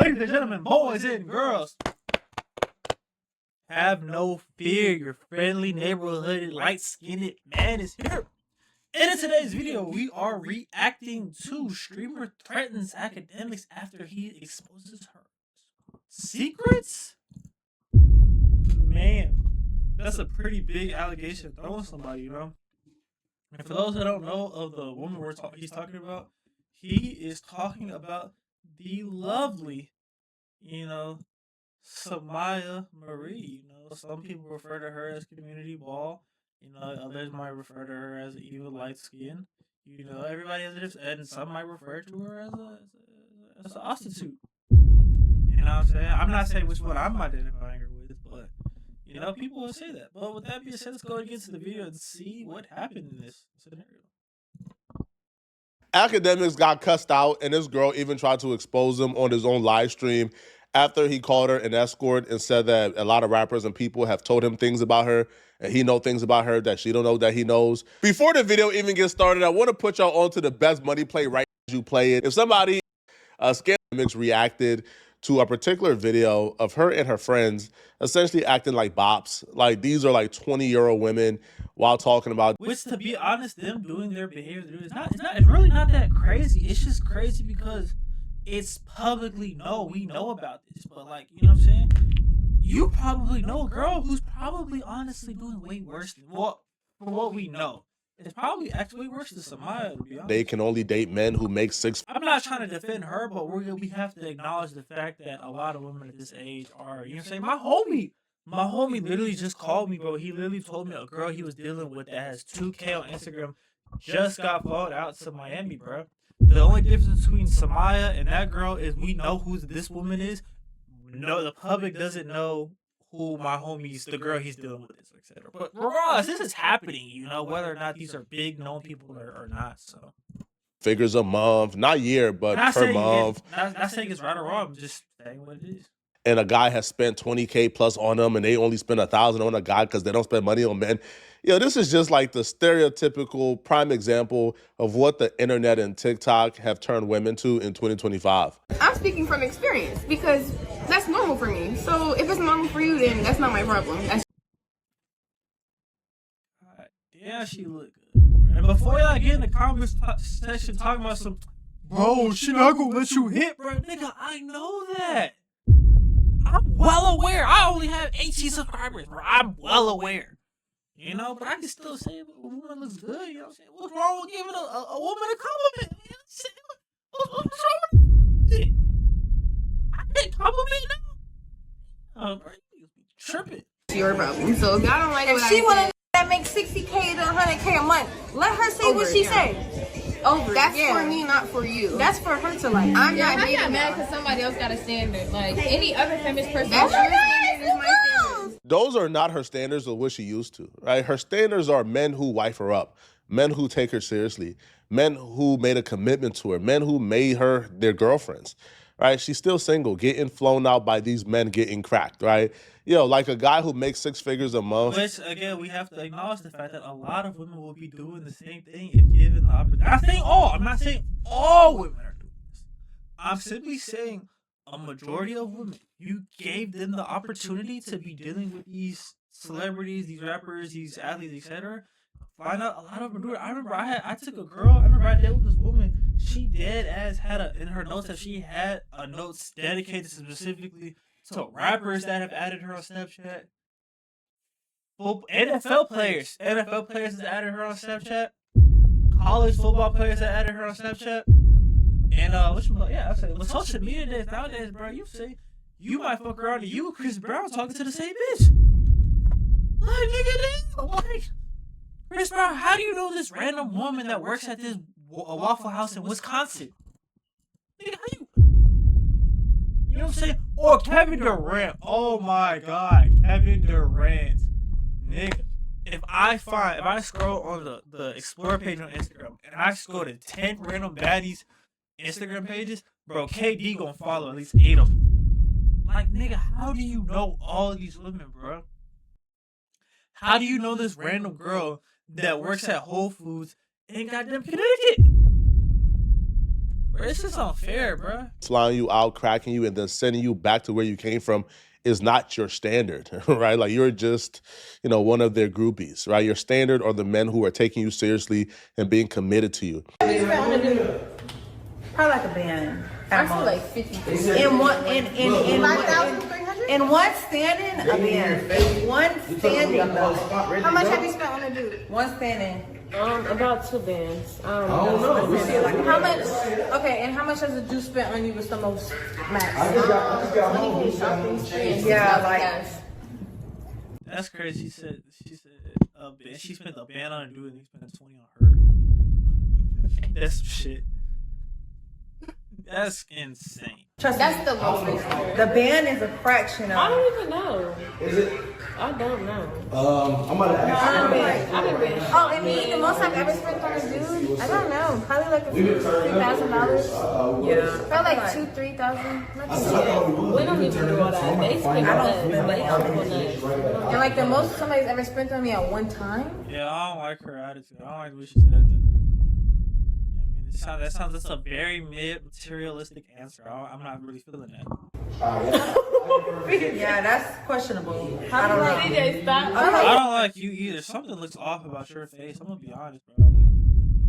Ladies and gentlemen, boys and girls, have no fear. Your friendly neighborhood light-skinned man is here. And in today's video, we are reacting to streamer threatens Akademiks after he exposes her secrets. Man, that's a pretty big allegation to throw on somebody, you know. And for those that don't know of the woman he's talking about, he is talking about the lovely, you know, Samaya Marie. You know, some people refer to her as Community Ball. You know, others might refer to her as evil light skin. You know, everybody has this, and some might refer to her as a prostitute. You know what I'm saying? I'm not saying which one I'm identifying her with, but you know, people will say that. But with that being said, let's go and get to the video and see what happened in this scenario. Akademiks got cussed out, and this girl even tried to expose him on his own live stream after he called her an escort and said that a lot of rappers and people have told him things about her, and he know things about her that she don't know that he knows. Before the video even gets started, I want to put y'all onto the best money play right as you play it. If somebody, Akademiks reacted to a particular video of her and her friends essentially acting like bops. Like, these are like 20-year-old women while talking about... Which, to be honest, them doing their behavior, it's really not that crazy. It's just crazy because it's publicly we know about this. But, like, you know what I'm saying? You probably know a girl who's probably honestly doing way worse than for what we know. It's probably actually worse than Samaya, to be honest. They can only date men who make six... I'm not trying to defend her, but we have to acknowledge the fact that a lot of women at this age are, you know what I'm saying? My homie literally just called me, bro. He literally told me a girl he was dealing with that has 2K on Instagram just got followed out to Miami, bro. The only difference between Samaya and that girl is we know who this woman is. No, the public doesn't know who my homie's, the girl he's dealing with is, etc. But regardless, this is happening, you know, whether or not these are big known people or not. So figures a month, not year, but per month. Not saying it's right or wrong. I'm just saying what it is. And a guy has spent 20K plus on them, and they only spend 1,000 on a guy because they don't spend money on men. You know, this is just like the stereotypical prime example of what the internet and TikTok have turned women to in 2025. I'm speaking from experience because that's normal for me. So if it's normal for you, then that's not my problem. Yeah, she look good. And before y'all get in the comment section talking about some, bro, she not gonna let you hit, bro. Nigga, I know that. I'm well aware. I only have 18 subscribers, bro. I'm well aware. You know, but I can still say if a woman looks good, you know what I'm saying? What's wrong with giving a woman a compliment? You know what I'm saying? What's wrong with it? I can't compliment now. Bro, you be tripping. It's your problem. So if y'all don't like if she wanna that makes 60K to 100K a month, let her say what she say. That's for me, not for you. That's for her to like. I'm not mad because somebody else got a standard. Like any other famous person. That's your standard is my standard. Those are not her standards of what she used to, right? Her standards are men who wife her up, men who take her seriously, men who made a commitment to her, men who made her their girlfriends, right? She's still single, getting flown out by these men getting cracked, right? You know, like a guy who makes 6 figures a month. Which, again, we have to acknowledge the fact that a lot of women will be doing the same thing if given the opportunity. I'm not saying all women are doing this. I'm simply saying a majority of women, you gave them the opportunity to be dealing with these celebrities, these rappers, these athletes, etc. Find out a lot of them do it. I remember I took a girl, I dealt with this woman. She dead ass had in her notes that she had a notes dedicated specifically to rappers that have added her on Snapchat. NFL players that added her on Snapchat. College football players that added her on Snapchat. And I say with social media days nowadays, bro, you say you might fuck around and you and Chris Brown talking to the same bitch. Like, nigga, like Chris Brown, how do you know this random woman that works at this Waffle House in Wisconsin? Nigga, how you? You know what I'm saying? Or Kevin Durant. Oh my God, Kevin Durant. Nigga, if I scroll on the Explore page on Instagram and I scroll to 10 random baddies Instagram pages, bro, KD gonna follow at least 8 of them. Like, nigga, how do you know all these women, bro? How do you know this random girl that works at Whole Foods in goddamn Connecticut? Bro, it's just unfair, bro. Flying you out, cracking you, and then sending you back to where you came from is not your standard, right? Like you're just, one of their groupies, right? Your standard are the men who are taking you seriously and being committed to you. Probably like a band. I feel like 50. In one standing, a band. One standing though. How much have you spent on a dude? One standing. About 2 bands. I don't know. How much? Okay, and how much has a dude spent on you? Was the most max? Yeah, like. That's crazy. She said she spent a band on a dude and he spent 20 on her. That's some shit. That's insane. Trust That's me. the most. The band is a fraction I of. don't even know. Is it? I don't know. I'm gonna ask Oh, and me, the most I've ever spent on a dude, I don't know, probably like a few $3,000. Yeah. Probably like $2,000-3,000. We don't even do all that. They spend on us. They don't do nothing. And like the most somebody's ever spent on me at one time. Yeah, I don't like her attitude. I don't like the way she said that. That sounds that's a very materialistic answer. I'm not really feeling that. Yeah, that's questionable. I don't know. DJ, stop. I don't like you either. Something looks off about your face. I'm gonna be honest, bro. Like,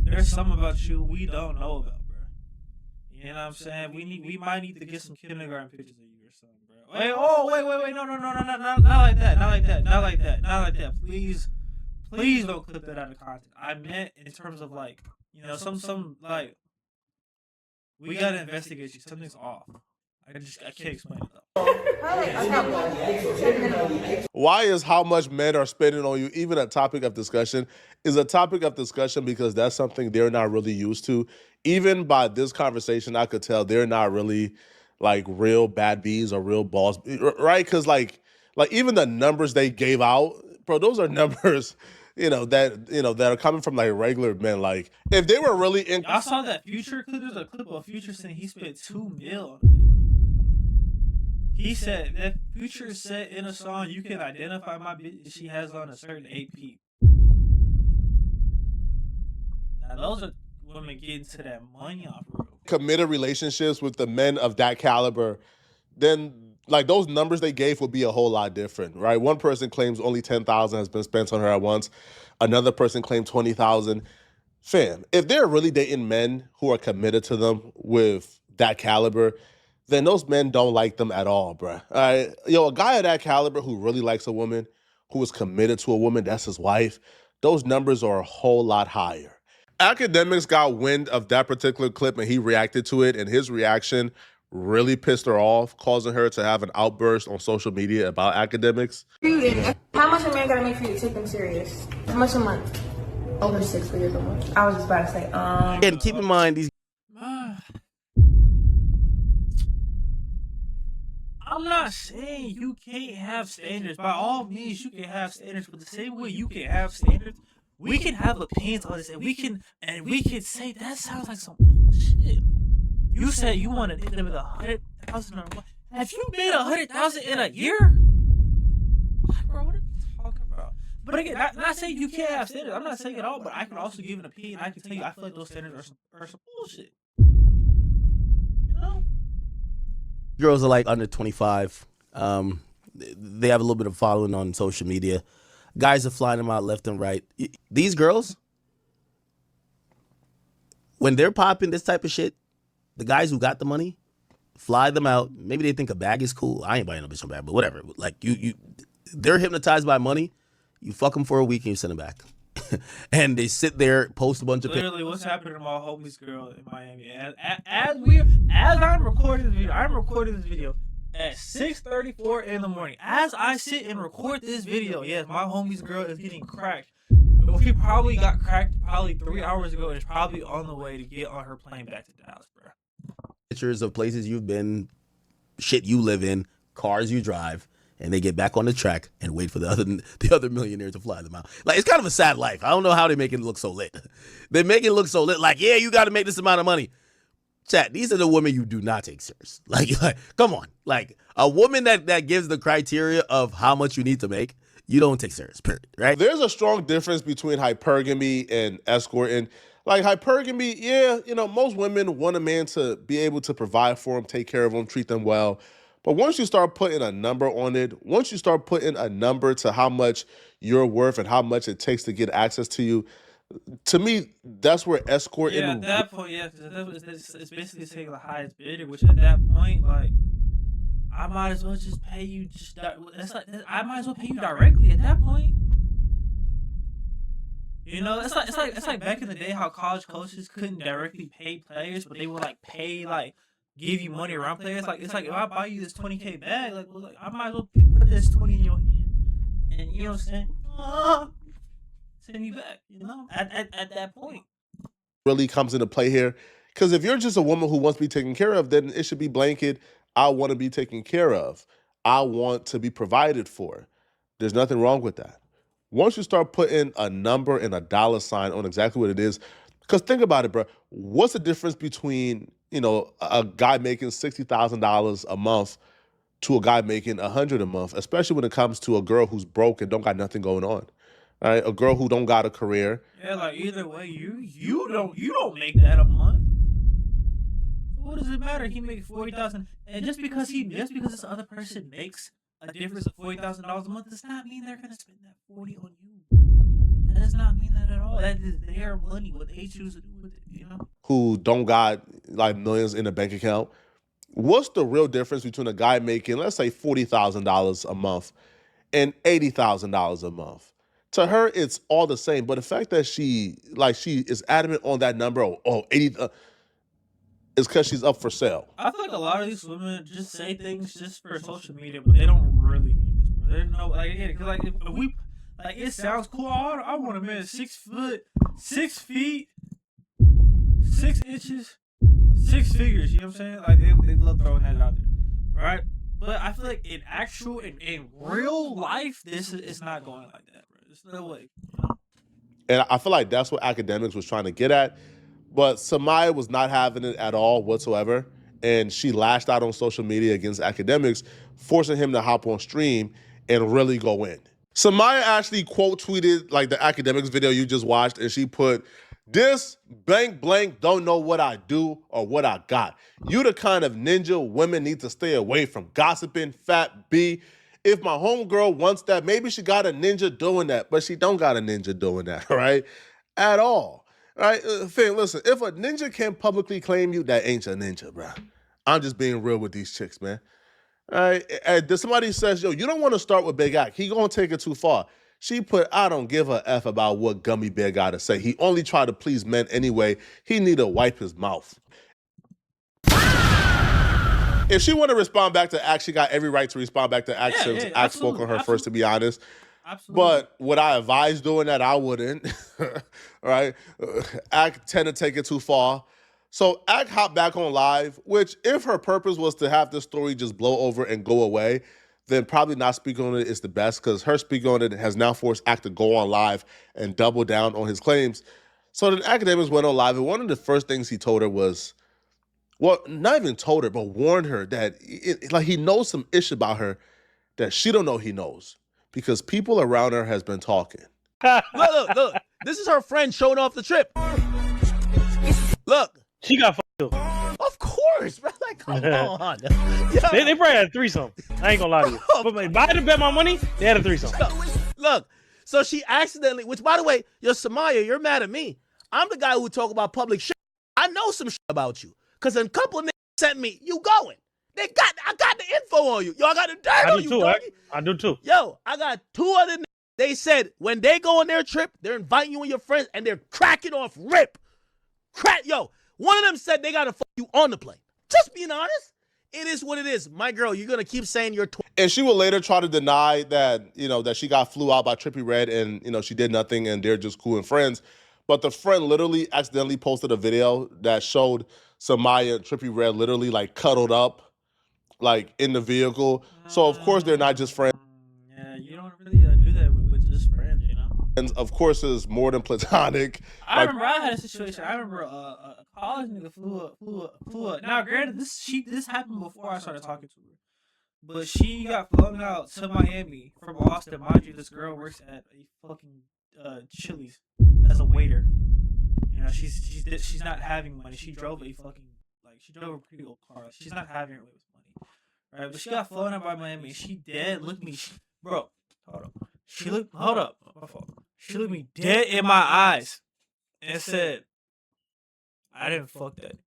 there's something about you we don't know about, bro. You know what I'm saying? We might need to get some kindergarten pictures of you or something, bro. Wait, no, not like that. Please don't clip that out of context. I meant in terms of like, some like, we gotta investigate you. Something's off. I can't explain it though. Why is how much men are spending on you even a topic of discussion? Is a topic of discussion because that's something they're not really used to. Even by this conversation, I could tell they're not really like real bad bees or real balls, right? Because like even the numbers they gave out, bro, those are numbers. That are coming from like regular men. Like if they were really in, I saw that Future clip. There's a clip of Future saying he spent $2 million. He said that Future said in a song, "You can identify my bitch. She has on a certain AP." Now those are women getting to that money off real quick. Committed relationships with the men of that caliber, then like those numbers they gave would be a whole lot different, right? One person claims only 10,000 has been spent on her at once. Another person claimed 20,000. Fam, if they're really dating men who are committed to them with that caliber, then those men don't like them at all, bruh. All right? A guy of that caliber who really likes a woman, who is committed to a woman, that's his wife, those numbers are a whole lot higher. Akademiks got wind of that particular clip and he reacted to it, and his reaction really pissed her off, causing her to have an outburst on social media about Akademiks. How much a man gotta make for you to take them serious? How much a month? Over 6 figures a month. I was just about to say, And keep in mind these. I'm not saying you can't have standards. By all means, you can have standards, but the same way you can have standards, we can have opinions on this, and we can say that sounds like some bullshit. You said you want a nigga with 100,000 or what? Have you made 100,000 in a year? What, bro? What are you talking about? But again, not saying you can't have standards. I'm not saying it all, but I can also give an opinion. I can tell you I feel like those standards are some bullshit. You know? Girls are like under 25. They have a little bit of following on social media. Guys are flying them out left and right. These girls, when they're popping this type of shit, the guys who got the money fly them out. Maybe they think a bag is cool. I ain't buying no bitch no bag, but whatever. Like they're hypnotized by money. You fuck them for a week and you send them back. And they sit there, post a bunch of pictures. Literally, what's happening to my homie's girl in Miami? As I'm recording this video at 6:34 in the morning. As I sit and record this video, yes, my homie's girl is getting cracked. She probably got cracked 3 hours ago and is probably on the way to get on her plane back to Dallas, bro. Pictures of places you've been, shit you live in, cars you drive, and they get back on the track and wait for the other millionaire to fly them out. Like, it's kind of a sad life. I don't know how they make it look so lit. They make it look so lit. Like, yeah, you got to make this amount of money. Chat, these are the women you do not take serious. Like come on. Like, a woman that gives the criteria of how much you need to make, you don't take serious, period, right? There's a strong difference between hypergamy and escorting. Like hypergamy, yeah, most women want a man to be able to provide for them, take care of them, treat them well. But once you start putting a number on it, once you start putting a number to how much you're worth and how much it takes to get access to you, to me, that's where escort. Yeah, at that point, yeah, because it's basically saying the highest bidder, which at that point, like, I might as well just pay you. I might as well pay you directly at that point. It's like back in the day how college coaches couldn't directly pay players, but they would like pay give you money around players. Like it's like if I buy you this 20K bag, like I might as well put this 20 in your hand, and you know what I'm saying? Send you back. At that point. Really comes into play here. Because if you're just a woman who wants to be taken care of, then it should be blanket, I want to be taken care of. I want to be provided for. There's nothing wrong with that. Once you start putting a number and a dollar sign on exactly what it is, because think about it, bro. What's the difference between, a guy making $60,000 a month to a guy making $100 a month, especially when it comes to a girl who's broke and don't got nothing going on? All right, a girl who don't got a career. Yeah, like either way, you don't make that a month. What does it matter? He makes $40,000, and just because this other person makes a difference of $40,000 a month does not mean they're gonna spend that 40 on you. That does not mean that at all. That is their money, what they choose to do with it. Who don't got like millions in a bank account. What's the real difference between a guy making, let's say, $40,000 a month and $80,000 a month? To her, it's all the same. But the fact that she is adamant on that number, 80, is because she's up for sale. I feel like a lot of these women just say things just for social media, but they don't really mean this, bro. There's no if it sounds cool. I want a man 6 foot, 6 feet, 6 inches, 6 figures. You know what I'm saying? Like they love throwing that out there, right? But I feel like in real life, this is not going like that, bro. There's no way. And I feel like that's what Akademiks was trying to get at. But Samaya was not having it at all whatsoever. And she lashed out on social media against Akademiks, forcing him to hop on stream and really go in. Samaya actually quote tweeted like the Akademiks video you just watched, and she put, "This blank blank don't know what I do or what I got. You the kind of ninja women need to stay away from. Gossiping, fat B. If my homegirl wants that, maybe she got a ninja doing that, but she don't got a ninja doing that, right? At all. Right? Finn, listen, if a ninja can't publicly claim you, that ain't a ninja, bro. I'm just being real with these chicks, man. All right? And somebody says, yo, you don't want to start with Big Act. He gonna take it too far. She put, I don't give a F about what Gummy Bear got to say. He only tried to please men anyway. He need to wipe his mouth. If she want to respond back to Act, she got every right to respond back to Act since Act spoke on her first, to be honest. Absolutely. But would I advise doing that? I wouldn't. Right? Act tend to take it too far. So Act hopped back on live, which if her purpose was to have this story just blow over and go away, then probably not speaking on it is the best, because her speaking on it has now forced Act to go on live and double down on his claims. So then Akademiks went on live, and one of the first things he told her was, well, not even told her, but warned her that he knows some ish about her that she don't know he knows, because people around her has been talking. Look. This is her friend showing off the trip. Look. She got fucked up. Of course, bro. Like, come on. They probably had a threesome. I ain't gonna lie to you. But if I had to bet my money, they had a threesome. Look. So she accidentally, which by the way, Samaya, you're mad at me. I'm the guy who talk about public shit. I know some shit about you. Because a couple of niggas sent me, you going. I got the info on you. Yo, I got the dirt on you, doggy. I do too. Yo, I got 2 other niggas. They said when they go on their trip, they're inviting you and your friends, and they're cracking off rip. Yo, one of them said they got to fuck you on the plane. Just being honest. It is what it is. My girl, you're going to keep saying you're... And she will later try to deny that, that she got flew out by Trippie Redd and, she did nothing and they're just cool and friends. But the friend literally accidentally posted a video that showed Samaya and Trippie Redd literally like cuddled up like in the vehicle. So of course they're not just friends. Yeah, you don't really do that with just friends, And of course it's more than platonic. I remember I had a situation. I remember a college nigga flew up. Now granted, this happened before I started talking to her. But she got flown out to Miami from Austin. Mind you, this girl works at a fucking Chili's as a waiter. You know You know, she's not having money. She drove a pretty old car. She's not having her way with money, right? But she got flown out by Miami. And she dead looked me, bro. Hold up. Hold up. My fault. She looked me dead in my eyes and said, "I didn't fuck that."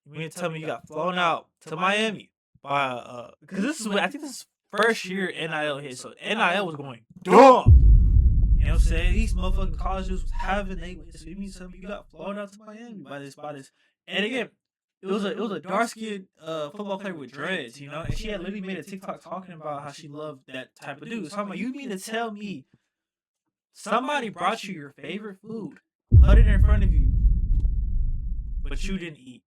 You mean to tell me you got flown out to Miami by because I think this is first year NIL hit, so NIL was going dumb. You know what I'm saying? These motherfucking colleges was having so you mean to tell me you got flown out to Miami by this. And again, it was a dark skinned football player with dreads, you know, and she had literally made a TikTok talking about how she loved that type of dude. So I'm like, you mean to tell me somebody brought you your favorite food, put it in front of you, but you didn't eat?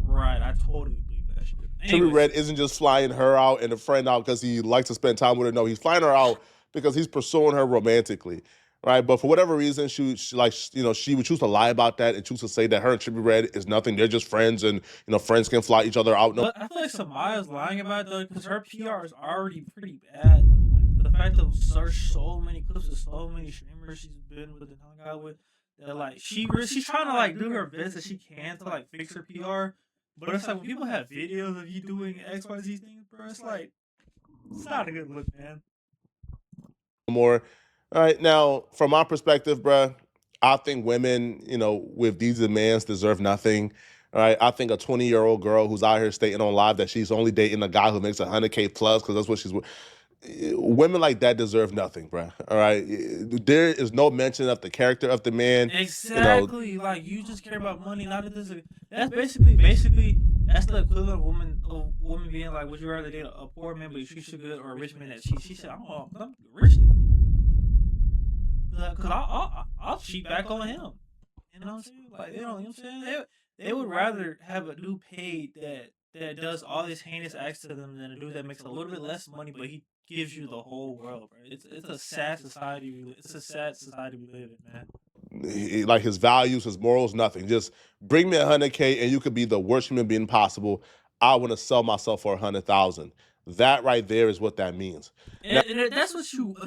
Right, I totally believe that shit. Trippie Redd isn't just flying her out and a friend out because he likes to spend time with her. No, he's flying her out because he's pursuing her romantically, right? But for whatever reason, she would choose to lie about that and choose to say that her and Trippie Redd is nothing. They're just friends, and friends can fly each other out. No, but I feel like Samaya's lying about it though, because her PR is already pretty bad though. Like the fact of search so many clips of so many streamers she's been with and hung out with, that like she's trying to like do her best that she can to like fix her PR. But it's like when people have videos of you doing XYZ things, bro, it's like, it's not a good look, man. More. All right, now, from my perspective, bro, I think women, with these demands deserve nothing. All right, I think a 20-year-old girl who's out here stating on live that she's only dating a guy who makes $100K plus because that's what she's... Women like that deserve nothing, bro. All right, there is no mention of the character of the man. Exactly, like you just care about money, not that this. That's basically that's the equivalent of woman being like, would you rather date a poor man but you treat you good or a rich man that cheats? She said, I'm rich, because I'll cheat back on him. You know what I'm saying? Like you know what I'm saying? They would rather have a dude paid that does all this heinous acts to them than a dude that makes a little bit less money but he gives you the whole world, bro. It's a sad society. It's a sad society we live in, man. Like his values, his morals, nothing. Just bring me $100K and you could be the worst human being possible. I want to sell myself for $100,000. That right there is what that means. And that's what you want to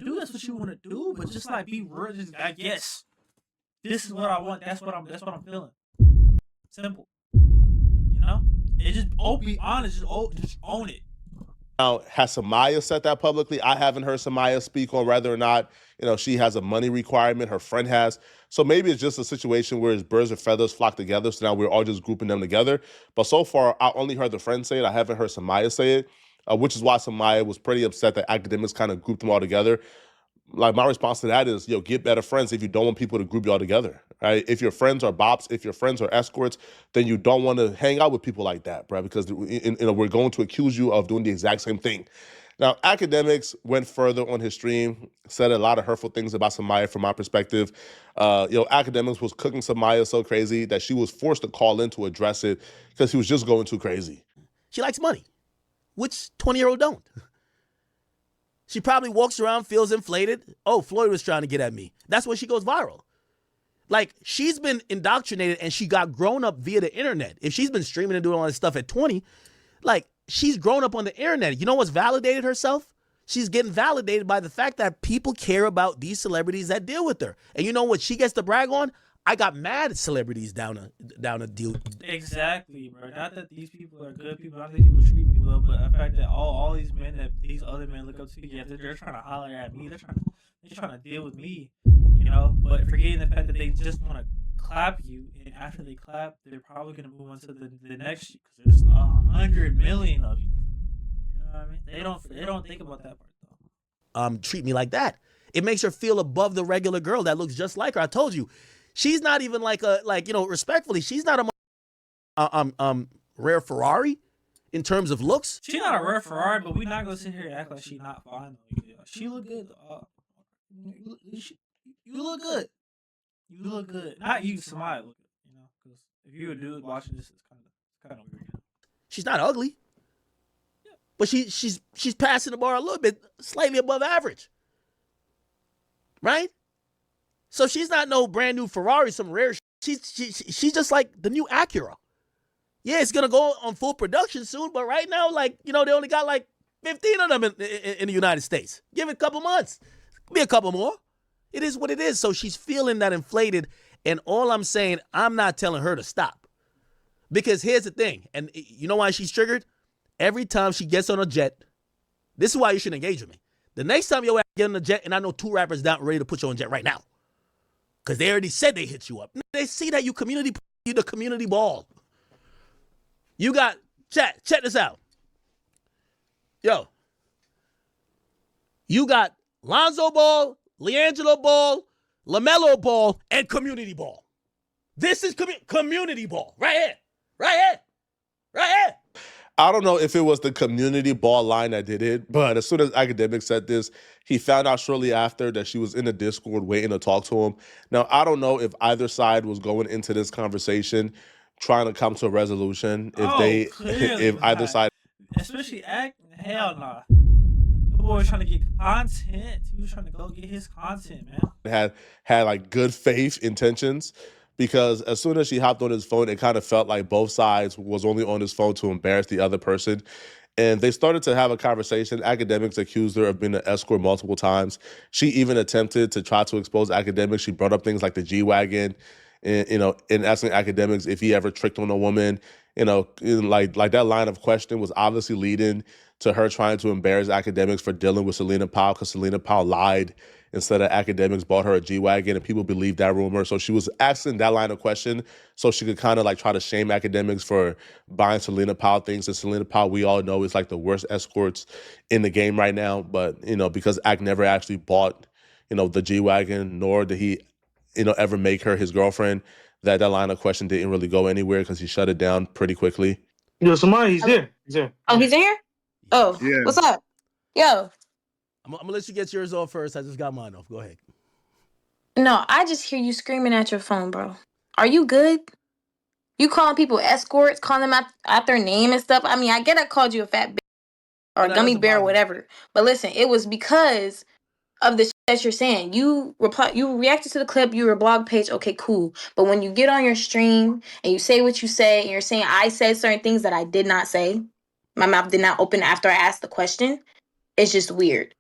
do. That's what you want to do. But just like be real, just I guess this is what I want. That's what I'm feeling. Simple. You know. It just be honest. Just own it. Now, has Samaya said that publicly? I haven't heard Samaya speak on whether or not, she has a money requirement. Her friend has. So maybe it's just a situation where it's birds of feathers flock together. So now we're all just grouping them together. But so far, I only heard the friend say it. I haven't heard Samaya say it, which is why Samaya was pretty upset that Akademiks kind of grouped them all together. Like, my response to that is, get better friends if you don't want people to group y'all together, right? If your friends are bops, if your friends are escorts, then you don't want to hang out with people like that, bro, because we're going to accuse you of doing the exact same thing. Now, Akademiks went further on his stream, said a lot of hurtful things about Samaya from my perspective. Akademiks was cooking Samaya so crazy that she was forced to call in to address it because he was just going too crazy. She likes money, which 20-year-old don't. She probably walks around, feels inflated. Oh, Floyd was trying to get at me. That's when she goes viral. Like, she's been indoctrinated and she got grown up via the internet. If she's been streaming and doing all this stuff at 20, like, she's grown up on the internet. You know what's validated herself? She's getting validated by the fact that people care about these celebrities that deal with her. And you know what she gets to brag on? I got mad celebrities down a deal. Exactly, bro. Not that these people are good people, not that these people treat me well, but the fact that all these men that these other men look up to, yeah, they're trying to holler at me. They're trying to deal with me, But forgetting the fact that they just want to clap you, and after they clap, they're probably gonna move on to the next because there's 100 million of you. You know what I mean? They don't think about that part though. Treat me like that. It makes her feel above the regular girl that looks just like her. I told you. She's not even respectfully, she's not a rare Ferrari in terms of looks. She's not a rare Ferrari, but we're not gonna sit here and act like she's not fine. She look good. You look good. You look good. Not you, Samaya look good. Because if you're a dude watching this, it's kind of weird. She's not ugly, but she's passing the bar a little bit, slightly above average, right? So she's not no brand new Ferrari, some rare. She's just like the new Acura. Yeah, it's gonna go on full production soon, but right now, like, they only got like 15 of them in the United States. Give it a couple months. Be a couple more. It is what it is. So she's feeling that inflated. And all I'm saying, I'm not telling her to stop. Because here's the thing. And you know why she's triggered? Every time she gets on a jet, this is why you should engage with me. The next time you get on a jet, and I know 2 rappers down ready to put you on a jet right now. Because they already said they hit you up. They see that you the community ball. You got, check this out. Yo, you got Lonzo Ball, LiAngelo Ball, LaMelo Ball, and community ball. This is community ball. Right here. Right here. Right here. I don't know if it was the community ball line that did it, but as soon as Akademiks said this, he found out shortly after that she was in the Discord waiting to talk to him. Now, I don't know if either side was going into this conversation trying to come to a resolution. If either side, especially hell nah. The boy was trying to get content. He was trying to go get his content, man. had like good faith intentions. Because as soon as she hopped on his phone, it kind of felt like both sides was only on his phone to embarrass the other person. And they started to have a conversation. Akademiks accused her of being an escort multiple times. She even attempted to try to expose Akademiks. She brought up things like the G-Wagon, and, in asking Akademiks if he ever tricked on a woman. Like that line of question was obviously leading to her trying to embarrass Akademiks for dealing with Selena Powell, because Selena Powell lied instead of Akademiks bought her a G-Wagon, and people believed that rumor. So she was asking that line of question so she could kind of like try to shame Akademiks for buying Selena Powell things. And Selena Powell, we all know, is like the worst escorts in the game right now. But, because Ak never actually bought, the G-Wagon, nor did he, ever make her his girlfriend, that line of question didn't really go anywhere because he shut it down pretty quickly. Yo, somebody, he's there. He's there. Oh, he's in here? Oh, yeah. What's up? Yo. I'm going to let you get yours off first. I just got mine off. Go ahead. No, I just hear you screaming at your phone, bro. Are you good? You calling people escorts, calling them out their name and stuff. I mean, I get I called you a fat bitch or a gummy bear or whatever. But listen, it was because of the shit that you're saying. You reacted to the clip, your blog page, okay, cool. But when you get on your stream and you say what you say and you're saying I said certain things that I did not say, my mouth did not open after I asked the question, it's just weird.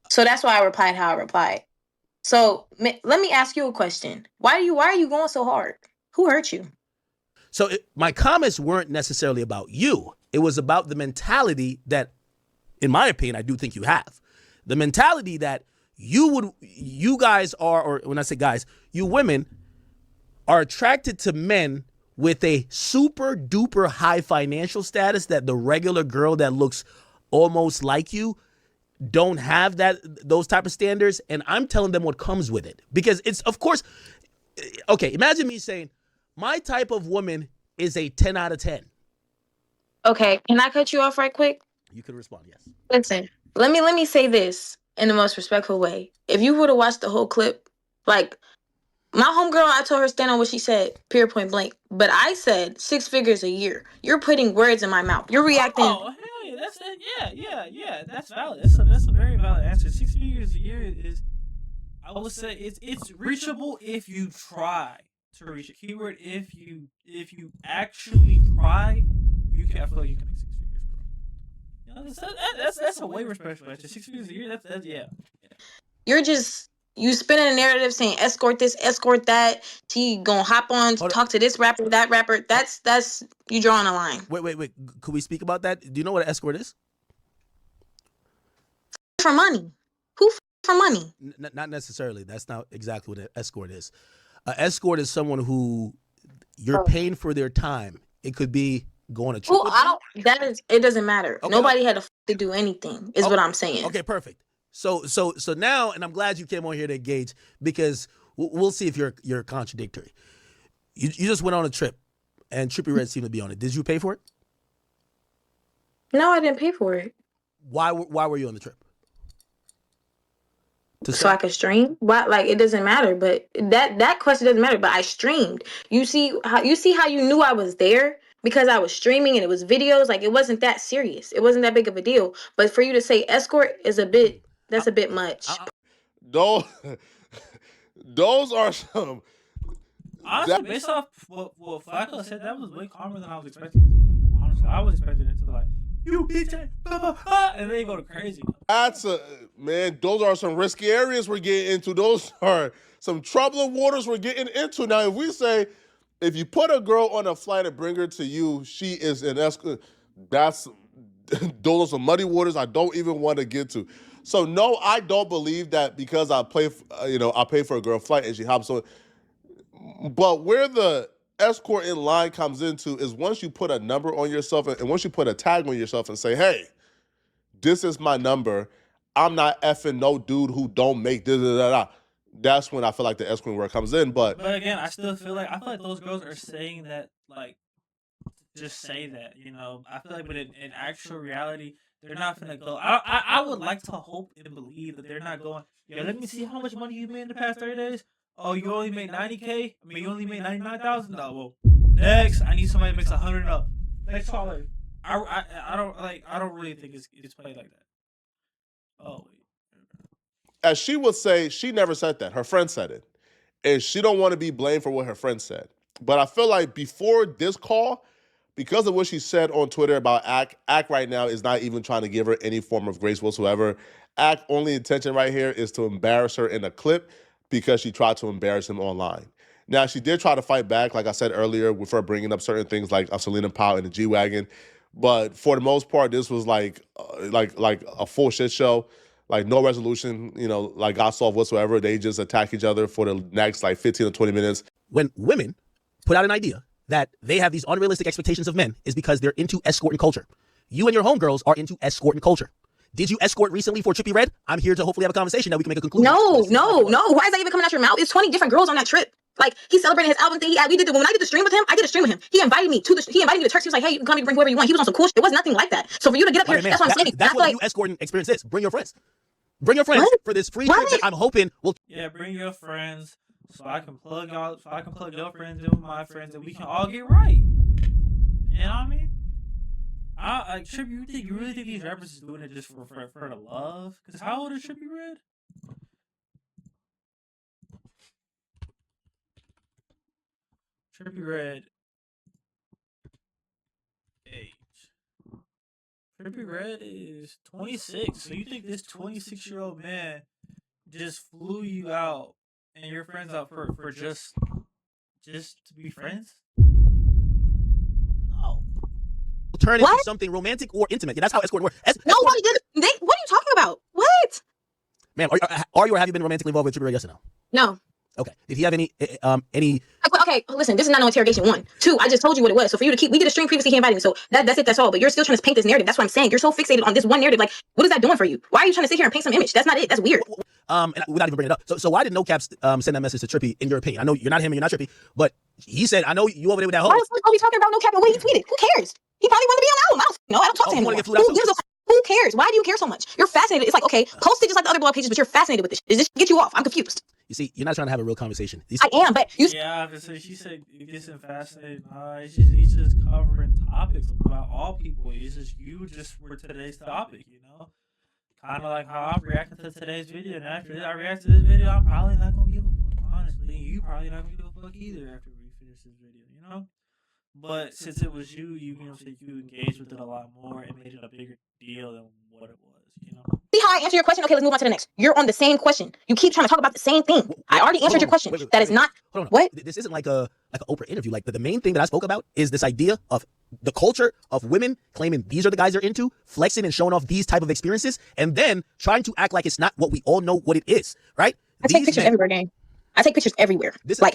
So that's why I replied how I replied. So let me ask you a question. Why are you going so hard? Who hurt you? So my comments weren't necessarily about you. It was about the mentality that, in my opinion, I do think you have. The mentality that you guys are, or when I say guys, you women are attracted to men with a super duper high financial status that the regular girl that looks almost like you don't have those type of standards. And I'm telling them what comes with it, because it's, of course, okay, imagine me saying my type of woman is a 10 out of 10. Okay, can I cut you off right quick? You can respond, yes. Listen, let me say this in the most respectful way. If you would have watched the whole clip, like, my homegirl, I told her stand on what she said, period, point blank. But I said 6 figures a year. You're putting words in my mouth. You're reacting. Oh, hell yeah, that's it. Yeah. That's valid. That's a very valid answer. 6 figures a year is, I would say, it's reachable if you try to reach it. Keyword: if you actually try, I feel like you can make 6 figures, bro. That's a way respectful answer. 6 figures a year. That's yeah. You're just. You spinning a narrative saying escort this, escort that. T gonna hop on, talk to this rapper, that rapper. That's you drawing a line. Wait. Could we speak about that? Do you know what an escort is? For money. Who for money? Not necessarily. That's not exactly what an escort is. An escort is someone who you're paying for their time. It could be going to trip. It doesn't matter. Okay, nobody had to do anything. Is what I'm saying. Okay, perfect. So now, and I'm glad you came on here to engage, because we'll see if you're contradictory. You just went on a trip, and Trippie Redd seemed to be on it. Did you pay for it? No, I didn't pay for it. Why were you on the trip? So I could stream? What? Like, it doesn't matter. But that question doesn't matter. But I streamed. You see how you knew I was there? Because I was streaming and it was videos. Like, it wasn't that serious. It wasn't that big of a deal. But for you to say escort is a bit much. Those are some. Honestly, based off what Flacco said, that was way calmer than I was expecting it to be. Honestly, I was expecting it to like, you bitch, and then go to crazy. That's man. Those are some risky areas we're getting into. Those are some troubling waters we're getting into. Now, if we say, if you put a girl on a flight and bring her to you, she is an escort. Those are some muddy waters I don't even want to get to. So no, I don't believe that because I pay for a girl flight and she hops on. But where the escort in line comes into is once you put a number on yourself and once you put a tag on yourself and say, hey, this is my number. I'm not effing no dude who don't make this. That's when I feel like the escort word comes in. But again, I feel like those girls are saying that like just say that, you know. I feel like, but in actual reality, they're not gonna go. I would like to hope and believe that they're not going. Yo, let me see how much money you made in the past 30 days. Oh, you only made $90K. I mean, you only made $99,000. Well, next, I need somebody that makes $100 up. Next caller. I don't really think it's played like that. Oh, wait. As she would say, she never said that. Her friend said it. And she don't want to be blamed for what her friend said. But I feel like before this call, because of what she said on Twitter about Ak right now is not even trying to give her any form of grace whatsoever. Ak only intention right here is to embarrass her in a clip because she tried to embarrass him online. Now, she did try to fight back, like I said earlier, with her bringing up certain things like Selena Powell and the G-Wagon. But for the most part, this was like a full shit show. Like no resolution, like got solved whatsoever. They just attack each other for the next like 15 or 20 minutes. When women put out an idea that they have these unrealistic expectations of men is because they're into escorting culture. You and your homegirls are into escorting culture. Did you escort recently for Trippie Redd? I'm here to hopefully have a conversation that we can make a conclusion. No. Why is that even coming out your mouth? It's 20 different girls on that trip. Like, he celebrated his album thing. When I did the stream with him, I did a stream with him. He invited me to Turks. He was like, hey, you can come and bring whoever you want. He was on some cool shit. It was nothing like that. So for you to get up here, that's what I'm saying. That's what you escorting experience is. Bring your friends. Bring your friends for this free trip that I'm hoping will. Yeah, bring your friends so I can plug y'all. So I can plug your friends in with my friends, and we can all get right. You know what I mean? Trippie, you really think these rappers is doing it just for the love? Because how old is Trippie Redd? Trippie Redd age. Trippie Redd is 26. So you think this 26-year-old man just flew you out and your friends out for just to be friends? No. Turn into something romantic or intimate. Yeah, that's how escorting works. Nobody did. What are you talking about? What? Ma'am, are you or have you been romantically involved with Trippie Redd? Yes or no? No. Okay. Did he have any? Okay, listen. This is not no interrogation. 1, 2. I just told you what it was. So for you to keep, we did a stream previously. He invited me. So that's it. That's all. But you're still trying to paint this narrative. That's what I'm saying. You're so fixated on this one narrative. Like, what is that doing for you? Why are you trying to sit here and paint some image? That's not it. That's weird. And without even bringing it up. So why did No Caps send that message to Trippie? In your opinion, I know you're not him and you're not Trippie, but he said, I know you over there with that whole. Why the fuck are we talking about No Cap and what he tweeted? Who cares? He probably wanted to be on the album. I don't talk to him anymore. Who cares? Why do you care so much? You're fascinated. It's like, okay, post it just like the other blog pages, but you're fascinated with this. Does this get you off? I'm confused. You see, you're not trying to have a real conversation. I am, but you. Yeah, obviously, she said it gets him fascinated. He's just covering topics about all people. It's just you just for today's topic, you know? Kind of like how I'm reacting to today's video. And after I react to this video, I'm probably not going to give a fuck, honestly. You probably not going to give a fuck either after we finish this video, you know? But since it was you engaged with it a lot more and made it a bigger deal than what it was, you know? See how I answer your question? Okay, let's move on to the next. You're on the same question. You keep trying to talk about the same thing. I already answered your question. That is not. What? This isn't like an Oprah interview. Like the main thing that I spoke about is this idea of the culture of women claiming these are the guys they're into, flexing and showing off these type of experiences, and then trying to act like it's not what we all know what it is, right? I take pictures everywhere, gang. I take pictures everywhere. I seen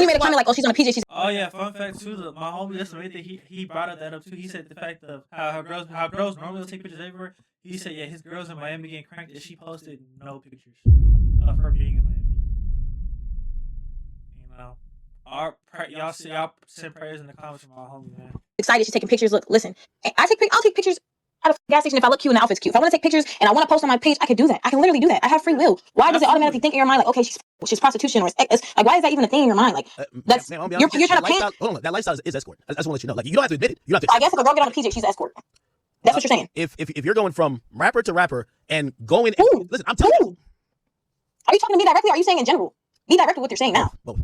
you made a comment like, "Oh, she's on a PJ." Oh yeah, fun fact too. My homie yesterday, he brought that up too. He said the fact of how girls normally will take pictures everywhere. He said, yeah, his girls in Miami getting cranked, and she posted no pictures of her being in Miami. You know, y'all send prayers in the comments for my homie, man. Excited, she's taking pictures. Look, listen, I'll take pictures at a gas station if I look cute and the outfit's cute. If I want to take pictures and I want to post on my page, I can do that. I can literally do that. I have free will. Why does it automatically think in your mind like, okay, she's prostitution or it's like, why is that even a thing in your mind? Like, that's you're trying to paint. Hold on, that lifestyle is escort. I just want to let you know. Like, you don't have to admit it. You don't have to. I guess if a girl get on a PJ, she's an escort. That's what you're saying. If you're going from rapper to rapper and going, listen, I'm telling you. Are you talking to me directly? Or are you saying in general? Be direct with what you're saying now. Both.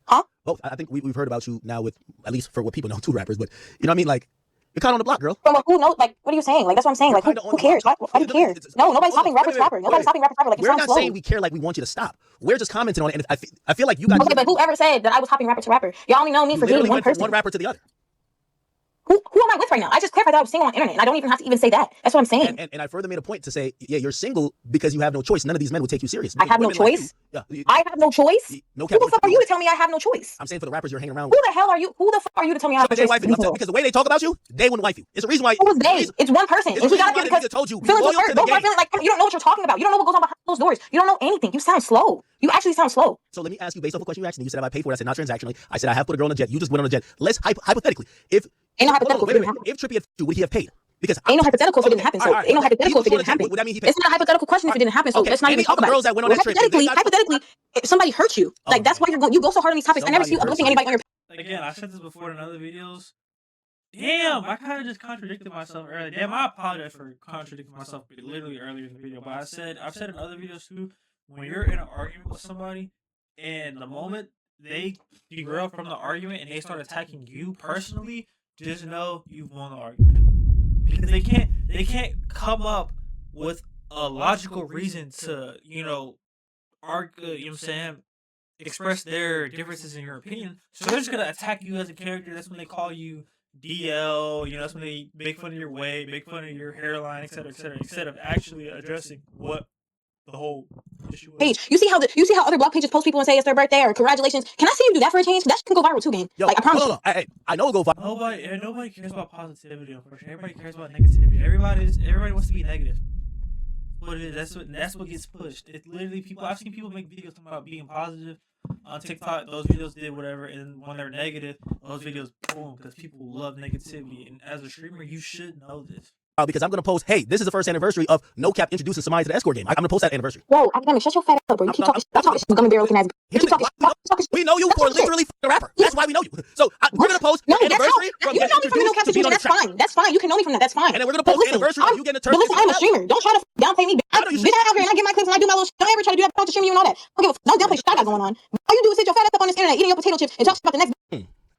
Huh? Both. I think we've heard about you now with, at least for what people know, 2 rappers. But you know what I mean? Like, you're kind of on the block, girl. From who knows? Like, what are you saying? Like, that's what I'm saying. You're Like, who kinda on the cares? block. Why do you care? No, nobody's stopping rapper to rapper. Nobody's stopping rapper to rapper. Like, you We're sound not slow. saying we care like we want you to stop. We're just commenting on it, and I feel like you got. Okay, but whoever said that I was hopping rapper to rapper? Y'all only know me for dating one person. From one rapper to the other. Who am I with right now? I just clarified that I was single on the internet, and I don't even have to even say that. That's what I'm saying. And I further made a point to say, yeah, you're single because you have no choice. None of these men will take you seriously. I have no choice. I have no choice. No Who the fuck are you to tell me I have no choice? I'm saying for the rappers you're hanging around Who with. the hell are you? Who the fuck are you to tell me I have no choice? Because the way they talk about you, they wouldn't wife you. It's a reason why. Who's they? It's one person. It's And he got why up here the nigga told you, be feelings loyal was to hurt. the Those are game. feeling like you don't know what you're talking about. You don't know what goes on behind those doors. You don't know anything. You sound slow. You actually sound slow. So let me ask you, based off a question you asked me, you said, have I paid for it? I said, not transactionally. I said, I have put a girl on a jet. You just went on a jet. Let's hypothetically, if Ain't no hypothetical if it didn't happen. if Trippie had you, would he have paid? Because ain't no hypothetical if it didn't happen. So ain't no hypothetical if it didn't happen. Would that mean he paid? It's not a hypothetical question if it didn't happen. So let's not even talk about girls it. that went on that trip, Hypothetically, if somebody hurt you, like that's why you go so hard on these topics. I never see you uplifting anybody on your. Again, I said this before in other videos. Damn, I kind of just contradicted myself earlier. Damn, I apologize for contradicting myself literally earlier in the video. But I've said in other videos too, when you're in an argument with somebody, and the moment they derail from the argument and they start attacking you personally, just know you've won the argument. Because they can't come up with a logical reason to, argue, you know what I'm saying, express their differences in your opinion. So they're just gonna attack you as a character. That's when they call you DL, that's when they make fun of your weight, make fun of your hairline, etc., etc., instead of actually addressing what the whole issue is. Page, you see how other blog pages post people and say it's their birthday or congratulations. Can I see you do that for a change? That can go viral too, game. Yo, like I promise. No. I know it'll go viral. Nobody cares about positivity, unfortunately. Everybody cares about negativity. Everybody wants to be negative. But that's what gets pushed. It's literally people. I've seen people make videos talking about being positive on TikTok. Those videos did whatever, and when they're negative, those videos boom because people love negativity. And as a streamer, you should know this. Because I'm gonna post, hey, this is the first anniversary of No Cap introducing somebody to the Escort game. I'm gonna post that anniversary. Whoa, Akademiks, shut your fat ass up, bro. You keep talking shit, gummy bear looking ass. You keep talking shit. We know you for literally a rapper. That's why we know you. So we're gonna post anniversry from getting introduced to being on the track. That's fine. You can know me from that. That's fine. And then we're gonna post anniversary of you getting a turn. But listen, I'm a streamer. Don't try to downplay me. Bitch, I out here and I get my clips and I do my little shit. Don't ever try to do that to stream you and all that. Don't downplay shit I got going on. All you do is sit your fat ass up on this internet eating your potato chips and talk about the next.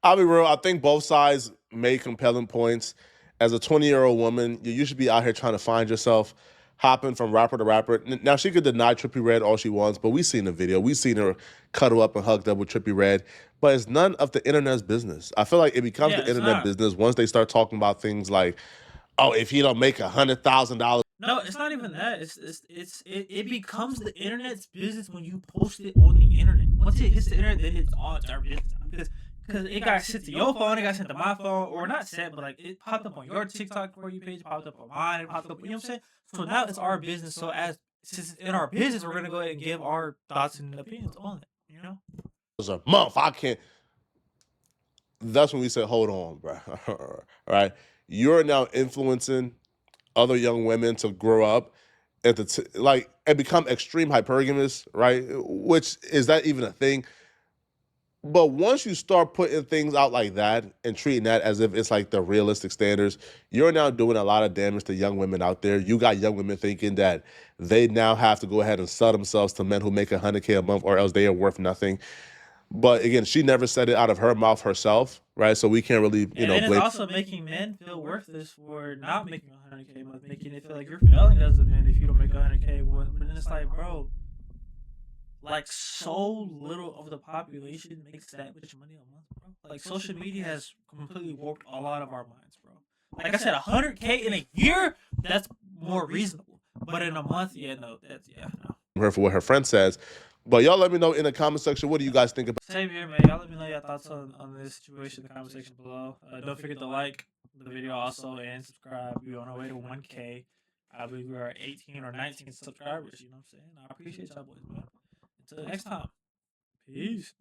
I'll be real. I think both sides made compelling points. As a 20-year-old woman, you should be out here trying to find yourself, hopping from rapper to rapper. Now, she could deny Trippie Redd all she wants, but we've seen the video. We've seen her cuddle up and hugged up with Trippie Redd. But it's none of the internet's business. I feel like it becomes the internet business once they start talking about things like, oh, if you don't make $100,000. No, it's not even that. It becomes the internet's business when you post it on the internet. Once it hits the internet, then it's all our business. Because it got sent to your phone, it got sent to my phone, or not sent, but like it popped up on your TikTok For You page, popped up on mine, it popped up, you know what I'm saying? So now it's our business. So since it's in our business, we're gonna go ahead and give our thoughts and opinions on it, It was a month. I can't. That's when we said, hold on, bro. All right. You're now influencing other young women to grow up and and become extreme hypergamous, right? Which is that even a thing? But once you start putting things out like that and treating that as if it's like the realistic standards, you're now doing a lot of damage to young women out there. You got young women thinking that they now have to go ahead and sell themselves to men who make $100K a month or else they are worth nothing. But again, she never said it out of her mouth herself, right? So we can't really, and it's also making men feel worthless for not making $100K a month, making it feel like you're failing as a man if you don't make $100K a month. But then it's like, bro, like so little of the population makes that much money a month, bro. Like social media has completely warped a lot of our minds, bro. Like I said, $100K in a year, that's more reasonable. But in a month, no. Her for what her friend says. But y'all let me know in the comment section, what do you guys think about? Same here, man. Y'all let me know your thoughts on this situation in the comment section below. Don't forget to like the video also and subscribe. We're on our way to 1K. I believe we are 18 or 19 subscribers. You know what I'm saying? I appreciate y'all boys, man. Until next time. Peace.